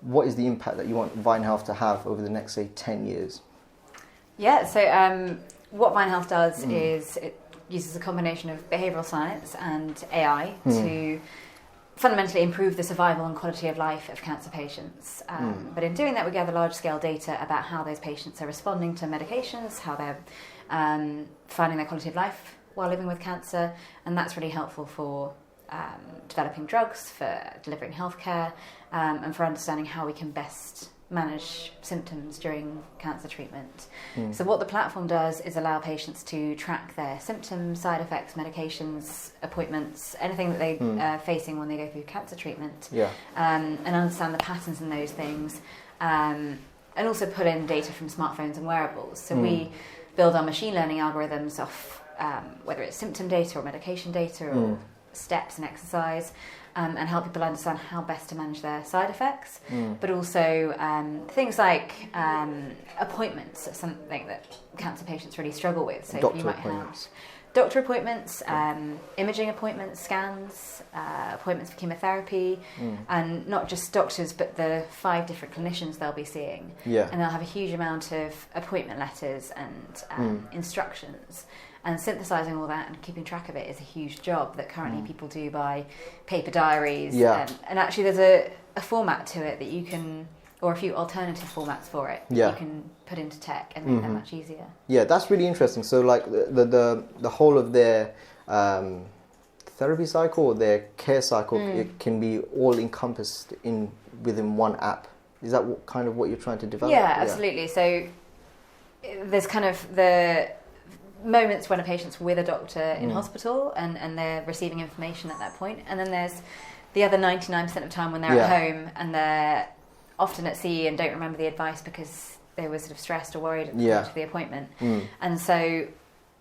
what is the impact that you want Vine Health to have over the next, say, 10 years? Yeah, so what Vine Health does is it uses a combination of behavioural science and AI to fundamentally improve the survival and quality of life of cancer patients. But in doing that, we gather large-scale data about how those patients are responding to medications, how they're finding their quality of life while living with cancer, and that's really helpful for developing drugs, for delivering healthcare, and for understanding how we can best manage symptoms during cancer treatment. So what the platform does is allow patients to track their symptoms, side effects, medications, appointments, anything that they are facing when they go through cancer treatment, and understand the patterns in those things, and also pull in data from smartphones and wearables. So we build our machine learning algorithms off whether it's symptom data or medication data or steps and exercise, and help people understand how best to manage their side effects, but also things like appointments are something that cancer patients really struggle with. So you might have doctor appointments, imaging appointments, scans, appointments for chemotherapy, and not just doctors, but the 5 different clinicians they'll be seeing. And they'll have a huge amount of appointment letters and instructions. And synthesising all that and keeping track of it is a huge job that currently people do by paper diaries. And actually there's a format to it that you can, or a few alternative formats for it that you can put into tech and make that much easier. Yeah, that's really interesting. So like the whole of their therapy cycle or their care cycle, it can be all encompassed within one app. Is that kind of what you're trying to develop? Yeah, absolutely. So there's kind of the moments when a patient's with a doctor in hospital and they're receiving information at that point, and then there's the other 99% of time when they're at home and they're often at sea and don't remember the advice because they were sort of stressed or worried at the appointment. And so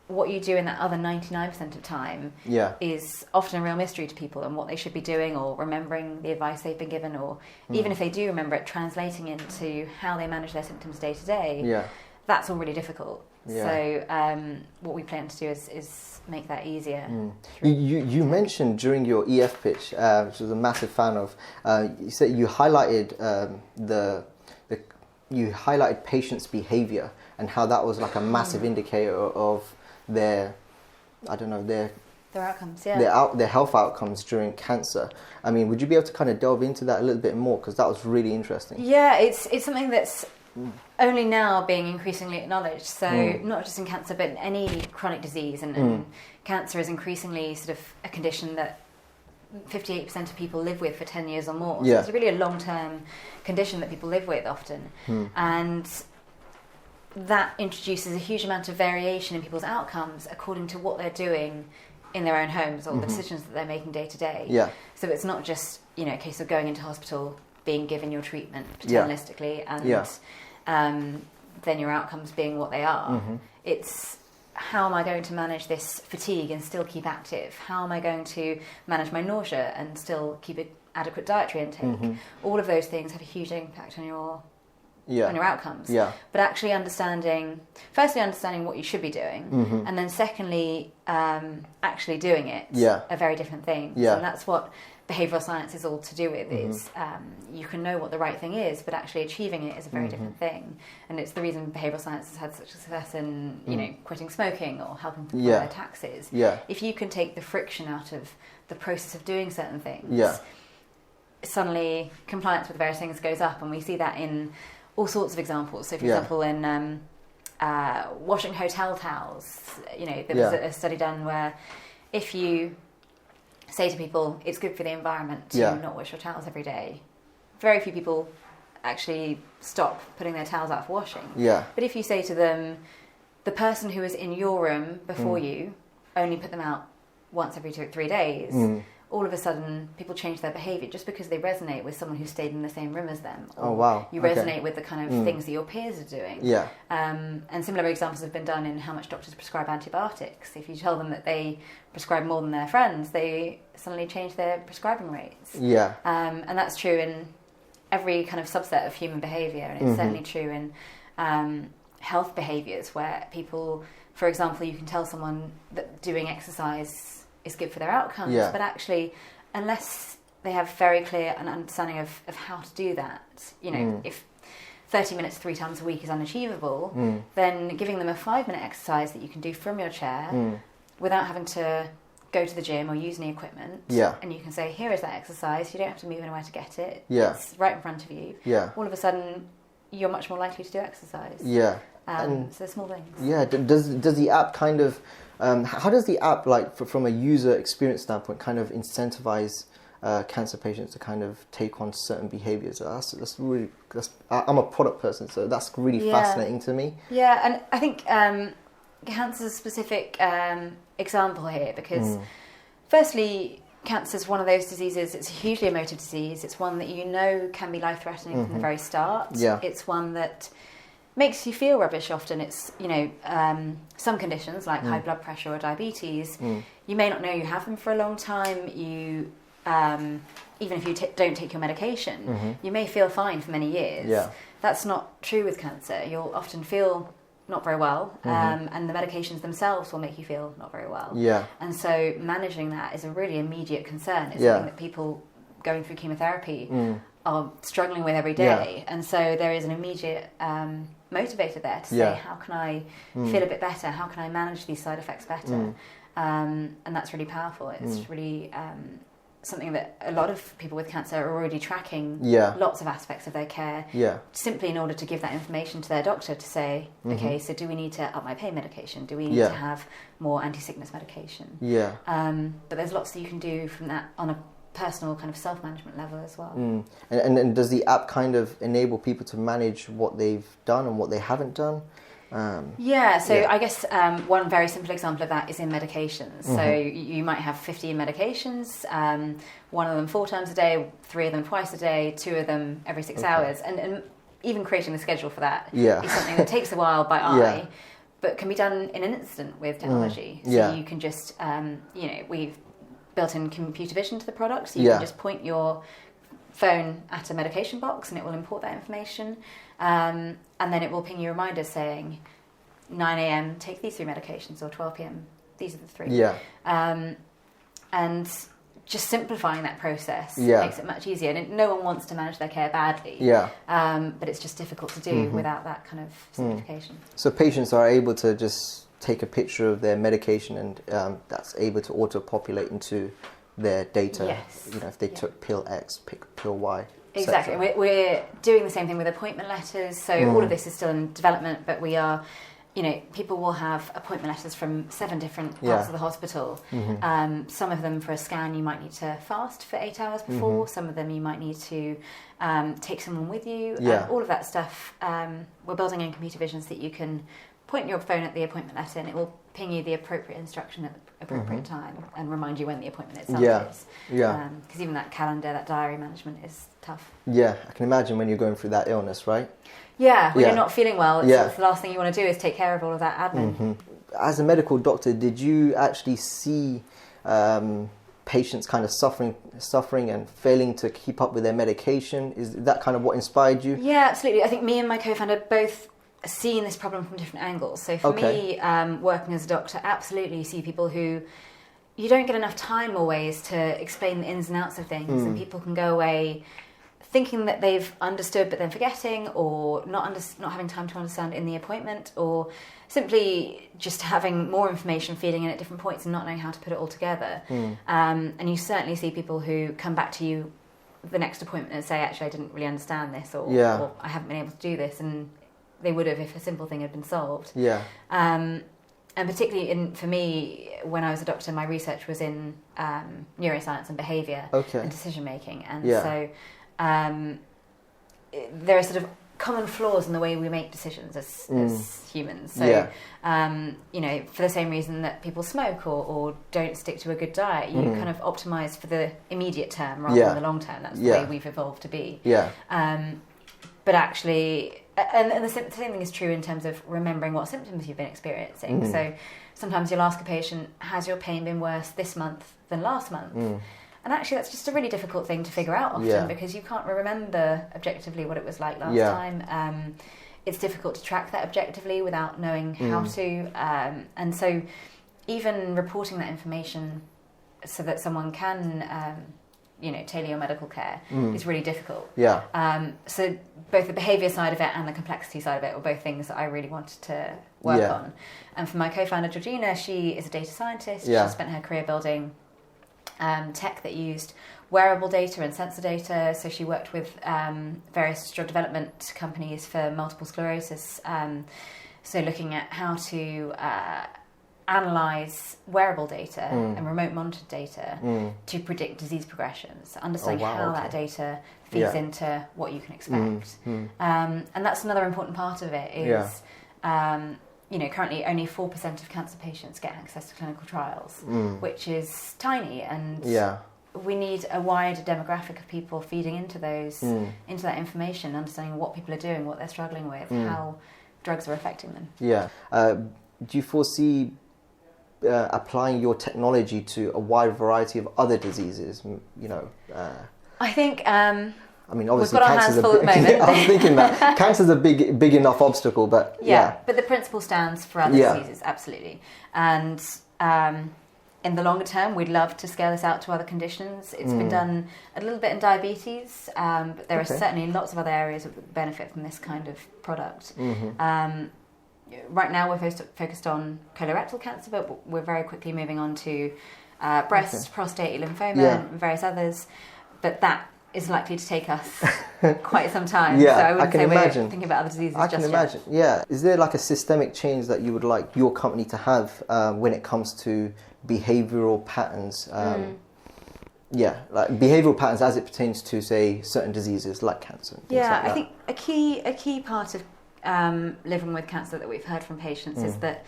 what you do in that other 99% of time is often a real mystery to people, and what they should be doing or remembering the advice they've been given, or even if they do remember it, translating into how they manage their symptoms day to day. That's all really difficult. So what we plan to do is make that easier. You mentioned during your EF pitch, which I was a massive fan of, you said you highlighted you highlighted patients' behaviour and how that was like a massive indicator of their outcomes, their health outcomes during cancer. I mean, would you be able to kind of delve into that a little bit more, because that was really interesting? Yeah, it's something that's only now being increasingly acknowledged. So not just in cancer, but in any chronic disease, and cancer is increasingly sort of a condition that 58% of people live with for 10 years or more. So it's really a long-term condition that people live with often. And that introduces a huge amount of variation in people's outcomes according to what they're doing in their own homes or the decisions that they're making day to day. So it's not just, a case of going into hospital, being given your treatment paternalistically, and then your outcomes being what they are. It's, how am I going to manage this fatigue and still keep active? How am I going to manage my nausea and still keep an adequate dietary intake? All of those things have a huge impact on your outcomes. But actually firstly understanding what you should be doing, and then secondly, actually doing it are very different things. And that's what behavioural science is all to do with, is you can know what the right thing is, but actually achieving it is a very different thing. And it's the reason behavioural science has had such success in quitting smoking or helping people pay their taxes. If you can take the friction out of the process of doing certain things, suddenly compliance with various things goes up, and we see that in all sorts of examples. So for example, in washing hotel towels, there was a study done where if you say to people it's good for the environment to not wash your towels every day, very few people actually stop putting their towels out for washing. But if you say to them, the person who was in your room before you only put them out once every 2 or 3 days, all of a sudden people change their behaviour just because they resonate with someone who stayed in the same room as them. Or you resonate with the kind of things that your peers are doing. And similar examples have been done in how much doctors prescribe antibiotics. If you tell them that they prescribe more than their friends, they suddenly change their prescribing rates. And that's true in every kind of subset of human behaviour, and it's certainly true in health behaviours, where people, for example, you can tell someone that doing exercise is good for their outcomes, but actually, unless they have very clear an understanding of how to do that. You know, if 30 minutes 3 times a week is unachievable, then giving them a 5-minute exercise that you can do from your chair without having to go to the gym or use any equipment. And you can say, here is that exercise. You don't have to move anywhere to get it. It's right in front of you. All of a sudden, you're much more likely to do exercise. So small things. Does the app kind of, how does the app, like from a user experience standpoint, kind of incentivize cancer patients to kind of take on certain behaviors? I'm a product person, so that's really fascinating to me. And I think cancer's a specific example here because firstly, cancer is one of those diseases, it's a hugely emotive disease. It's one that you know can be life-threatening from the very start. It's one that makes you feel rubbish often. It's, you know, some conditions like high blood pressure or diabetes, you may not know you have them for a long time. You even if you don't take your medication, you may feel fine for many years. That's not true with cancer. You'll often feel not very well, and the medications themselves will make you feel not very well. And so managing that is a really immediate concern. It's something that people going through chemotherapy are struggling with every day. And so there is an immediate motivator there to say, how can I feel a bit better? How can I manage these side effects better? And that's really powerful. It's really something that a lot of people with cancer are already tracking lots of aspects of their care simply in order to give that information to their doctor to say, okay, so do we need to up my pain medication? Do we need to have more anti-sickness medication? But there's lots that you can do from that on a personal kind of self-management level as well. And does the app kind of enable people to manage what they've done and what they haven't done? I guess one very simple example of that is in medications. So you might have 15 medications, one of them 4 times a day, 3 of them twice a day, 2 of them every 6 hours. And even creating the schedule for that is something that takes a while by eye, but can be done in an instant with technology. So you can just, we've built in computer vision to the product, so you can just point your phone at a medication box and it will import that information, and then it will ping you reminders saying 9 a.m. take these 3 medications, or 12 p.m. these are the 3. And just simplifying that process makes it much easier. And no one wants to manage their care badly, but it's just difficult to do without that kind of simplification. So patients are able to just take a picture of their medication and that's able to auto-populate into their data, you know, if they took pill X, pill Y. Exactly. We're doing the same thing with appointment letters. So all of this is still in development, but we are, you know, people will have appointment letters from 7 different parts of the hospital. Some of them for a scan you might need to fast for 8 hours before. Some of them you might need to take someone with you. All of that stuff, we're building in computer vision so that you can point your phone at the appointment letter and it will ping you the appropriate instruction at the appropriate time and remind you when the appointment itself is. Because even that calendar, that diary management is tough. I can imagine when you're going through that illness, right? When you're not feeling well, it's the last thing you want to do is take care of all of that admin. As a medical doctor, did you actually see patients kind of suffering and failing to keep up with their medication? Is that kind of what inspired you? Yeah, absolutely. I think me and my co-founder both seen this problem from different angles. So for me, working as a doctor, absolutely you see people who you don't get enough time always to explain the ins and outs of things, and people can go away thinking that they've understood but then forgetting, or not having time to understand in the appointment, or simply just having more information feeding in at different points and not knowing how to put it all together. And you certainly see people who come back to you the next appointment and say, actually I didn't really understand this, or I haven't been able to do this, and they would have if a simple thing had been solved. And particularly for me, when I was a doctor, my research was in neuroscience and behaviour and decision making. And so there are sort of common flaws in the way we make decisions as humans. So, you know, for the same reason that people smoke or don't stick to a good diet, you kind of optimise for the immediate term rather than the long term. That's the way we've evolved to be. But actually, and the same thing is true in terms of remembering what symptoms you've been experiencing. So sometimes you'll ask a patient, has your pain been worse this month than last month? And actually that's just a really difficult thing to figure out often because you can't remember objectively what it was like last time. It's difficult to track that objectively without knowing how to. And so even reporting that information so that someone can tailor your medical care is really difficult. Yeah. So both the behaviour side of it and the complexity side of it were both things that I really wanted to work on. And for my co-founder Georgina, she is a data scientist. Yeah. She spent her career building tech that used wearable data and sensor data. So she worked with various drug development companies for multiple sclerosis. So looking at how to analyse wearable data and remote monitored data to predict disease progressions, understanding how that data feeds into what you can expect. And that's another important part of it is, currently only 4% of cancer patients get access to clinical trials, which is tiny, and we need a wider demographic of people feeding into those, into that information, understanding what people are doing, what they're struggling with, how drugs are affecting them. Yeah. Do you foresee applying your technology to a wide variety of other diseases? I think. I mean, obviously, we've got our hands full at the moment. I was thinking that cancer's a big enough obstacle, but but the principle stands for other diseases, absolutely. And in the longer term, we'd love to scale this out to other conditions. It's been done a little bit in diabetes, but there are certainly lots of other areas that benefit from this kind of product. Right now, we're focused on colorectal cancer, but we're very quickly moving on to breast, prostate, lymphoma, and various others. But that is likely to take us quite some time. So I wouldn't say we're thinking about other diseases just yet. I can imagine. Yeah. Is there like a systemic change that you would like your company to have when it comes to behavioural patterns? Like behavioural patterns as it pertains to, say, certain diseases like cancer. I think a key part of living with cancer that we've heard from patients is that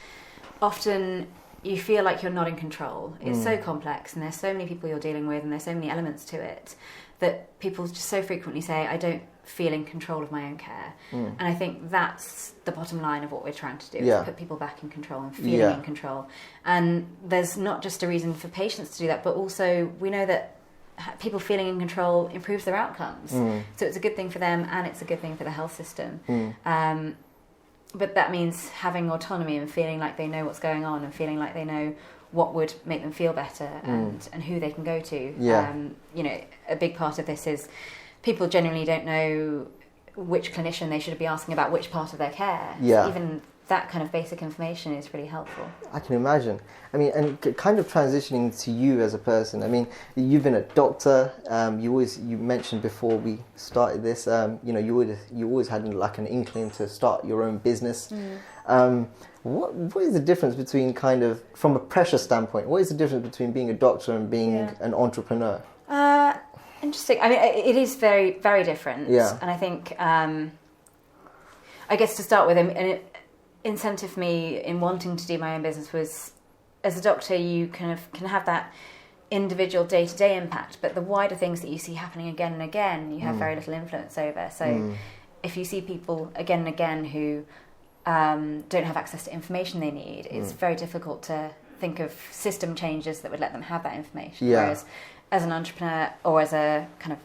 often you feel like you're not in control. It's so complex, and there's so many people you're dealing with, and there's so many elements to it that people just so frequently say, I don't feel in control of my own care. And I think that's the bottom line of what we're trying to do, is put people back in control and feeling in control. And there's not just a reason for patients to do that, but also we know that people feeling in control improves their outcomes. So it's a good thing for them, and it's a good thing for the health system. But that means having autonomy and feeling like they know what's going on, and feeling like they know what would make them feel better, and who they can go to. A big part of this is people genuinely don't know which clinician they should be asking about which part of their care. So even that kind of basic information is really helpful. I can imagine. I mean, and kind of transitioning to you as a person. I mean, you've been a doctor. You mentioned before we started this. You always had like an inkling to start your own business. What is the difference between, kind of from a pressure standpoint? What is the difference between being a doctor and being an entrepreneur? Interesting. I mean, it is very, very different. And I think, I guess to start with, an incentive for me in wanting to do my own business was, as a doctor, you kind of can have that individual day-to-day impact, but the wider things that you see happening again and again, you have very little influence over. So if you see people again and again who don't have access to information they need, it's very difficult to think of system changes that would let them have that information. Whereas as an entrepreneur, or as a kind of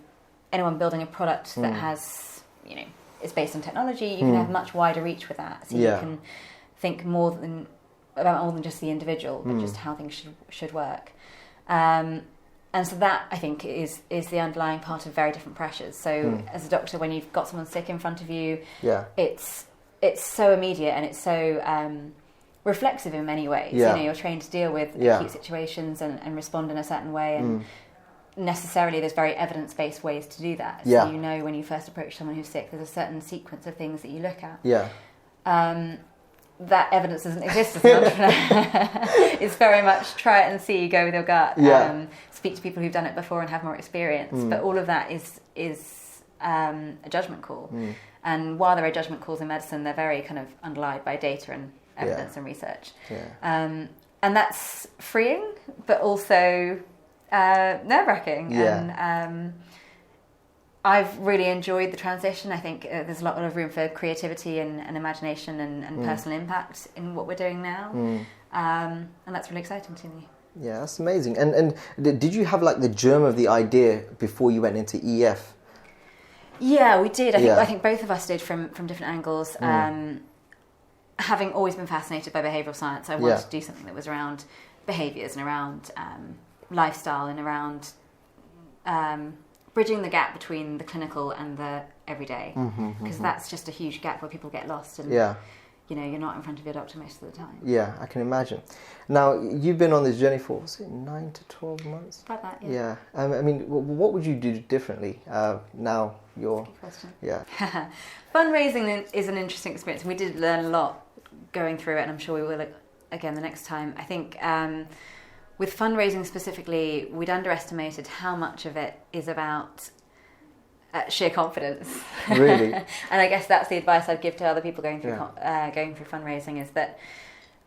anyone building a product that has, is based on technology, you can have much wider reach with that. So you can think about more than just the individual, but just how things should work. And so that, I think, is the underlying part of very different pressures. So as a doctor, when you've got someone sick in front of you, it's so immediate, and it's so reflexive in many ways. You're trained to deal with acute situations and respond in a certain way, and necessarily there's very evidence-based ways to do that. So when you first approach someone who's sick, there's a certain sequence of things that you look at. That evidence doesn't exist as an entrepreneur. It's very much try it and see, go with your gut, speak to people who've done it before and have more experience. But all of that is a judgment call. And while there are judgment calls in medicine, they're very kind of underlined by data and evidence and research. And that's freeing, but also nerve-wracking. And I've really enjoyed the transition. I think there's a lot of room for creativity and imagination and personal impact in what we're doing now. And that's really exciting to me. Yeah, that's amazing. And did you have like the germ of the idea before you went into EF? Yeah, we did. I think both of us did from different angles. Having always been fascinated by behavioural science, I wanted to do something that was around behaviours and around lifestyle and around bridging the gap between the clinical and the everyday, because that's just a huge gap where people get lost and you're not in front of your doctor most of the time. Yeah, I can imagine. Now, you've been on this journey for, was it 9 to 12 months? About that, yeah. I mean, what would you do differently now you're... That's a good question. Yeah. Fundraising is an interesting experience. We did learn a lot going through it, and I'm sure we will again the next time. I think with fundraising specifically, we'd underestimated how much of it is about sheer confidence. Really? And I guess that's the advice I'd give to other people going through fundraising, is that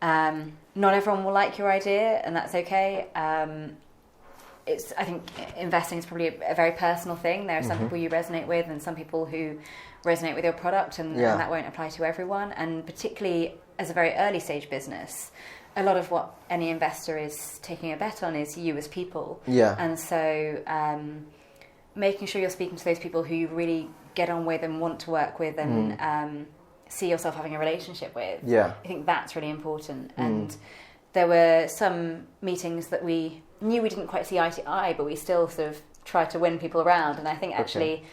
not everyone will like your idea, and that's okay. I think investing is probably a very personal thing. There are some people you resonate with, and some people who resonate with your product, and that won't apply to everyone. And particularly as a very early stage business, a lot of what any investor is taking a bet on is you as people. Yeah. And so making sure you're speaking to those people who you really get on with and want to work with and see yourself having a relationship with. Yeah. I think that's really important. And there were some meetings that we knew we didn't quite see eye to eye, but we still sort of tried to win people around. And I think actually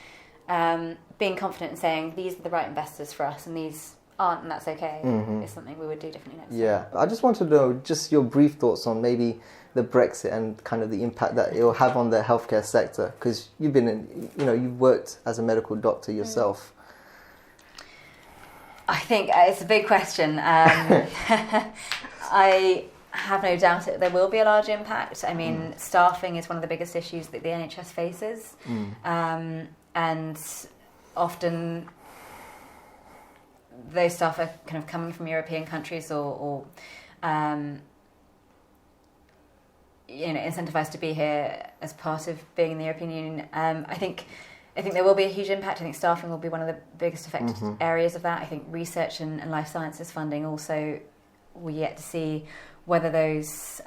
being confident in saying these are the right investors for us and these aren't, and that's okay, is something we would do differently next time. Yeah. I just want to know just your brief thoughts on maybe the Brexit and kind of the impact that it will have on the healthcare sector, because you've been in, you've worked as a medical doctor yourself. I think it's a big question. I have no doubt that there will be a large impact. I mean, staffing is one of the biggest issues that the NHS faces, and often those staff are kind of coming from European countries or incentivized to be here as part of being in the European Union. I think there will be a huge impact. I think staffing will be one of the biggest affected areas of that. I think research and life sciences funding also, we're yet to see whether those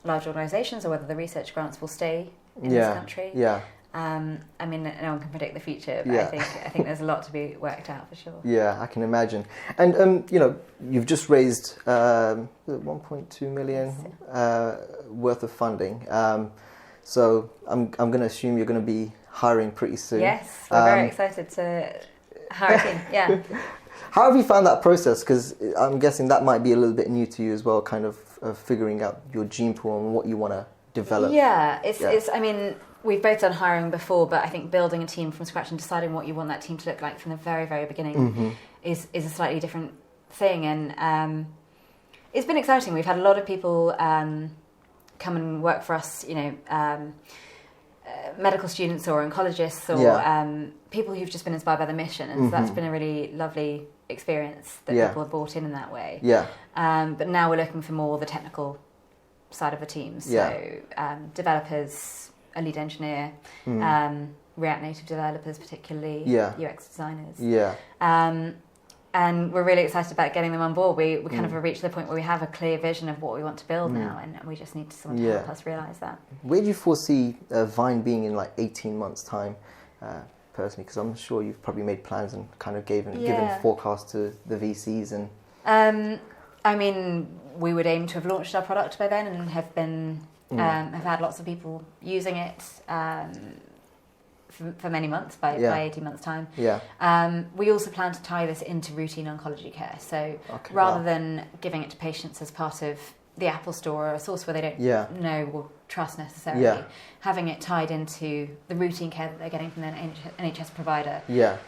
large organisations or whether the research grants will stay in this country. Yeah. I mean, no one can predict the future, but I think there's a lot to be worked out for sure. Yeah, I can imagine. And you've just raised 1.2 million worth of funding. So I'm going to assume you're going to be hiring pretty soon. Yes, we're very excited to hire a team. Yeah. How have you found that process? Because I'm guessing that might be a little bit new to you as well, kind of figuring out your gene pool and what you want to develop. Yeah, it's. I mean, we've both done hiring before, but I think building a team from scratch and deciding what you want that team to look like from the very, very beginning is a slightly different thing. And it's been exciting. We've had a lot of people come and work for us, medical students or oncologists or people who've just been inspired by the mission. And so that's been a really lovely experience that people have brought in that way. Yeah. But now we're looking for more the technical side of the team. So developers, a lead engineer, React Native developers particularly, UX designers. Yeah. And we're really excited about getting them on board. We kind of have reached the point where we have a clear vision of what we want to build now, and we just need someone to help us realise that. Where do you foresee Vine being in like 18 months' time, personally? Because I'm sure you've probably made plans and kind of given forecasts to the VCs and. I mean, we would aim to have launched our product by then and have been have had lots of people using it. For many months, by 18 months' time. Yeah. We also plan to tie this into routine oncology care. So rather than giving it to patients as part of the Apple Store or a source where they don't know or trust necessarily, having it tied into the routine care that they're getting from their NHS provider. Yeah.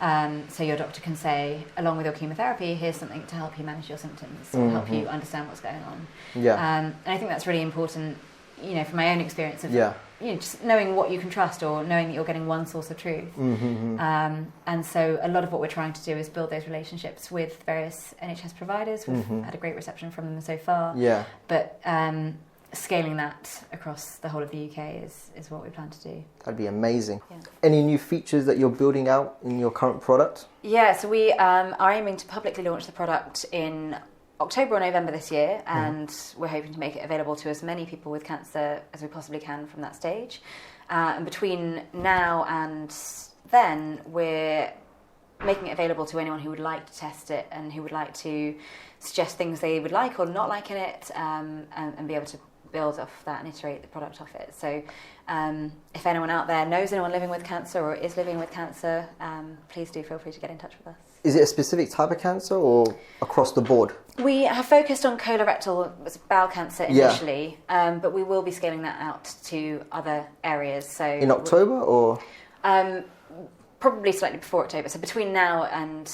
So your doctor can say, along with your chemotherapy, here's something to help you manage your symptoms or help you understand what's going on. Yeah. And I think that's really important, from my own experience of just knowing what you can trust or knowing that you're getting one source of truth. And so a lot of what we're trying to do is build those relationships with various NHS providers. We've had a great reception from them so far. Yeah. But scaling that across the whole of the UK is what we plan to do. That'd be amazing. Yeah. Any new features that you're building out in your current product? Yeah, so we are aiming to publicly launch the product in October or November this year, and we're hoping to make it available to as many people with cancer as we possibly can from that stage. And between now and then, we're making it available to anyone who would like to test it and who would like to suggest things they would like or not like in it, and be able to build off that and iterate the product off it. So if anyone out there knows anyone living with cancer or is living with cancer, please do feel free to get in touch with us. Is it a specific type of cancer or across the board? We have focused on colorectal, bowel cancer initially, but we will be scaling that out to other areas. So in October or? Probably slightly before October. So between now and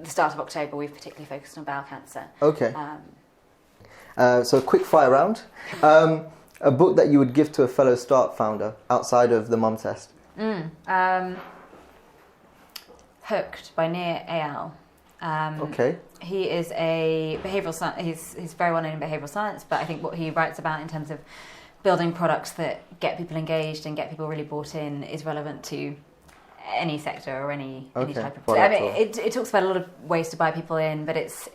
the start of October, we've particularly focused on bowel cancer. Okay. So quick fire round. A book that you would give to a fellow start founder outside of the Mum Test? Hooked by Nir Eyal. Okay. He is a behavioural science. He's very well known in behavioural science, but I think what he writes about in terms of building products that get people engaged and get people really bought in is relevant to any sector or any type of product. I mean, it talks about a lot of ways to buy people in, but it's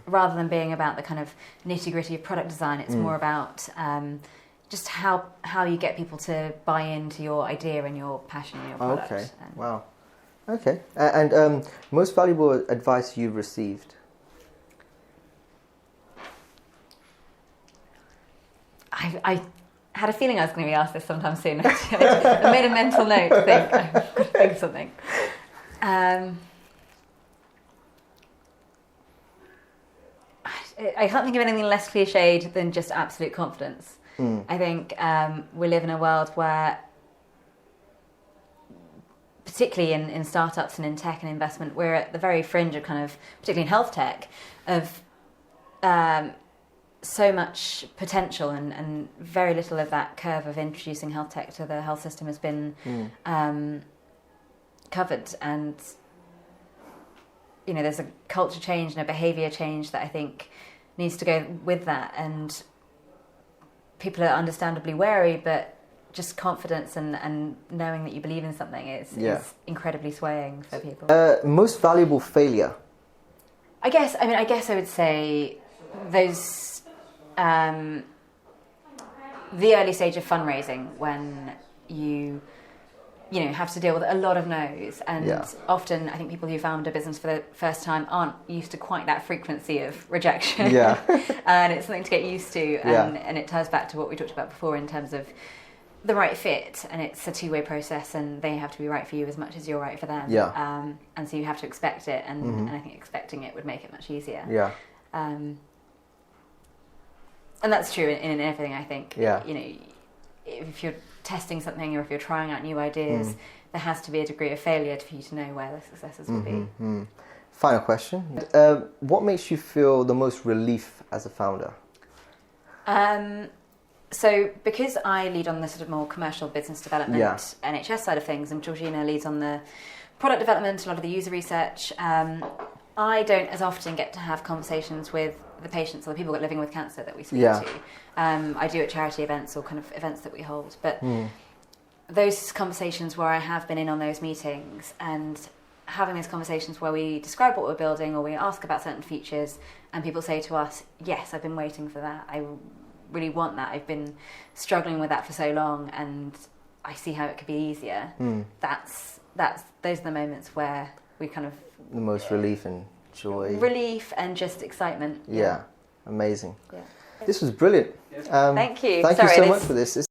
rather than being about the kind of nitty gritty of product design, it's more about just how you get people to buy into your idea and your passion and your product. Okay. Wow. Okay. And most valuable advice you've received? I had a feeling I was going to be asked this sometime soon. I made a mental note to think, I've got to think of something. I can't think of anything less cliched than just absolute confidence. I think we live in a world where, particularly in startups and in tech and investment, we're at the very fringe of kind of, particularly in health tech, of so much potential and very little of that curve of introducing health tech to the health system has been covered. And, you know, there's a culture change and a behaviour change that I think needs to go with that. And people are understandably wary, but just confidence and knowing that you believe in something is incredibly swaying for people. Most valuable failure? I guess I would say those the early stage of fundraising, when you have to deal with a lot of no's, and often I think people who found a business for the first time aren't used to quite that frequency of rejection. And it's something to get used to, and it ties back to what we talked about before in terms of the right fit, and it's a two-way process, and they have to be right for you as much as you're right for them. And so you have to expect it, and I think expecting it would make it much easier. And that's true in everything, I think. You know, if you're testing something or if you're trying out new ideas, there has to be a degree of failure for you to know where the successes will be. Final question. What makes you feel the most relief as a founder? So because I lead on the sort of more commercial business development, NHS side of things, and Georgina leads on the product development, a lot of the user research, I don't as often get to have conversations with the patients or the people living with cancer that we speak to. I do at charity events or kind of events that we hold. But those conversations where I have been in on those meetings and having those conversations where we describe what we're building or we ask about certain features and people say to us, yes, I've been waiting for that. I really want that. I've been struggling with that for so long and I see how it could be easier. Those are the moments where we kind of... The most relief and joy. Relief and just excitement. Amazing. This was brilliant. Thank you. Thank you so much for this.